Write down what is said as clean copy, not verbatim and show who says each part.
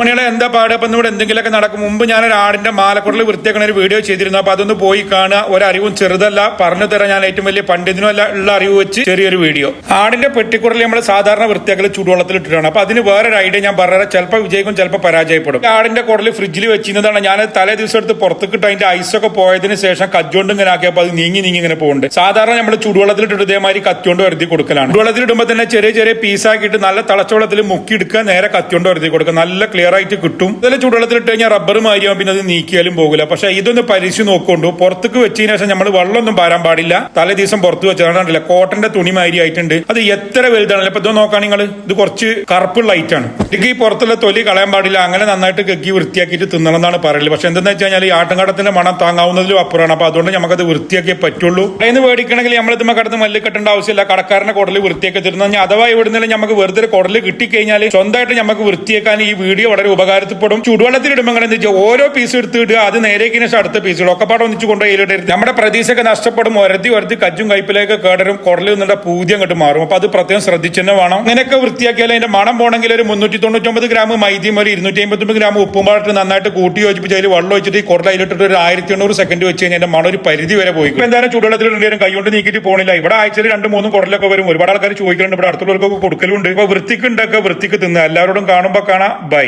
Speaker 1: മണികളെ എന്താ പാട്? അപ്പൊ ഇവിടെ എന്തെങ്കിലുമൊക്കെ നടക്കും. മുമ്പ് ഞാൻ ഒരു ആടിന്റെ മാലക്കുടൽ വൃത്തിയാക്കുന്ന ഒരു വീഡിയോ ചെയ്തിരുന്നു. അപ്പൊ അതൊന്ന് പോയി കാണുക. ഒരറിവും ചെറുതല്ല, പറഞ്ഞു തരാൻ ഞാൻ ഏറ്റവും വലിയ പണ്ഡിതനുമല്ല, ഉള്ള അറിവ് വെച്ച് ചെറിയൊരു വീഡിയോ. ആടിന്റെ പെട്ടിക്കുടൽ നമ്മൾ സാധാരണ വൃത്തിയാക്കൽ ചൂടുവെള്ളത്തിൽ ഇട്ടിട്ടാണ്. അപ്പൊ അതിന് വേറൊരു ഐഡിയ ഞാൻ പറഞ്ഞാൽ ചിലപ്പോൾ വിജയിക്കും, ചിലപ്പോൾ പരാജയപ്പെടും. ആടിന്റെ കുടൽ ഫ്രിഡ്ജിൽ വെച്ചിരുന്നതാണ്. ഞാൻ തലേ ദിവസം എടുത്ത് പുറത്തേക്ക് ഇട്ട് അതിന്റെ ഐസൊക്കെ പോയതിനു ശേഷം കജ്ജോണ്ട് ഇങ്ങനെ ആക്കിയപ്പോൾ അത് നീങ്ങി ഇങ്ങനെ പോകുന്നുണ്ട്. സാധാരണ നമ്മൾ ചൂടുവെള്ളത്തിൽ ഇട്ടിട്ട് ഇതേമാതിരി കത്തിയോണ്ട് വരുത്തി കൊടുക്കലാണ്. ചൂടുവെള്ളത്തിൽ ഇടുമ്പോൾ തന്നെ ചെറിയ ചെറിയ പീസാക്കിയിട്ട് നല്ല തിളച്ചവെള്ളത്തിൽ മുക്കി എടുക്കുക, നേരെ കത്തിയോണ്ട് വരുത്തി കൊടുക്കുക. നല്ല ക്ലിയർ ആയിട്ട് കിട്ടും. ഇതിൽ ചൂടുവെള്ളത്തിൽ ഇട്ട് കഴിഞ്ഞാൽ റബ്ബർ മാരിയാവും, പിന്നെ അത് നീക്കിയാലും പോകില്ല. പക്ഷെ ഇതൊന്ന് പരീക്ഷിച്ച് നോക്കൊണ്ടു. പുറത്തേക്ക് വെച്ചതിന് ശേഷം നമ്മൾ വെള്ളമൊന്നും പാരാൻ പാടില്ല. തലേ ദിവസം പുറത്ത് വെച്ചാൽ കോട്ടന്റെ തുണി മാതിരി ആയിട്ടുണ്ട്. അത് എത്ര വലുതാണല്ലോ. ഇപ്പൊ ഇത് നോക്കാം നിങ്ങൾ, ഇത് കുറച്ച് കറുപ്പുള്ള ഐറ്റാണ്. എനിക്ക് ഈ പുറത്തുള്ള തൊലി കളയാൻ പാടില്ല. അങ്ങനെ നന്നായിട്ട് കെക്കി വൃത്തിയാക്കിയിട്ട് തിന്നണം എന്നാണ് പറയല്. പക്ഷെ എന്താണെന്ന് വെച്ച് കഴിഞ്ഞാൽ ഈ ആട്ടുംകാട്ടത്തിന്റെ മണം താങ്ങാവുന്നതിലും അപ്പുറമാണ്. അപ്പൊ അതുകൊണ്ട് നമുക്കത് വൃത്തിയാക്കിയേ പറ്റുള്ളൂ. അതിന് മേടിക്കണമെങ്കിൽ നമ്മൾ ഇതുമ്മ കടന്ന് മല്ല് കെട്ടേണ്ട ആവശ്യമില്ല. കടക്കാരനെ കുടൽ വൃത്തിയാക്കി തരുന്ന അഥവാ എവിടുന്നെങ്കിലും നമുക്ക് വെറുതെ കുടൽ കിട്ടിക്കഴിഞ്ഞാൽ സ്വന്തമായിട്ട് നമുക്ക് വൃത്തിയാക്കാൻ ഈ വീഡിയോ വളരെ ഉപകാരപ്പെടും. ചൂടുവെള്ളത്തിൽ ഇടുമ്പോൾ എന്താ വെച്ചാൽ ഓരോ പീസ് എടുത്തിടുക, അത് നേരേക്ക് ശേഷം അടുത്ത പീസുകൾ ഒക്കെ പാടെ ഒന്നിച്ച് കൊണ്ടുപോയി നമ്മുടെ പ്രതീക്ഷയൊക്കെ നഷ്ടപ്പെടും. ഒരതി കജ്ജും കയ്പിലേക്ക് കേടരും, കുടലിൽ നിന്നുള്ള പൂതി അങ്ങോട്ട് മാറും. അപ്പൊ അത് പ്രത്യേകം ശ്രദ്ധിച്ചു തന്നെ വേണം. ഇങ്ങനെയൊക്കെ വൃത്തിയാക്കിയാൽ അതിന്റെ മണം പോകണമെങ്കിൽ ഒരു 399 ഗ്രാം മൈദയും ഒരു 259 ഗ്രാം ഉപ്പും പാടിട്ട് നന്നായിട്ട് കൂട്ടി യോജിപ്പിച്ച് അതിൽ വെള്ളം ഒഴിച്ചിട്ട് ഈ കുടൽ അതിലിട്ടിട്ട് ഒരു 1800 സെക്കൻഡ് വെച്ച് കഴിഞ്ഞാൽ അതിന്റെ മണം ഒരു പരിധി വരെ പോയി. ഇപ്പൊ എന്തായാലും ചൂടുവെള്ളത്തിൽ ഇടേലും കൈകൊണ്ട് നീക്കിയിട്ട് പോണില്ല. ഇവിടെ ആഴ്ചയിൽ 2-3 കുടലൊക്കെ വരും. ഒരുപാട് ആൾക്കാർ ചോദിക്കുന്നുണ്ട്, ഇവിടെ അടുത്തുള്ളവർക്കൊക്കെ കൊടുക്കലുണ്ട്. ഇപ്പൊ വൃത്തിക്ക് ഉണ്ടാക്കുക, വൃത്തിക്ക് തിന്നുക. എല്ലാവരോടും കാണുമ്പോൾ കാണാം. ബൈ.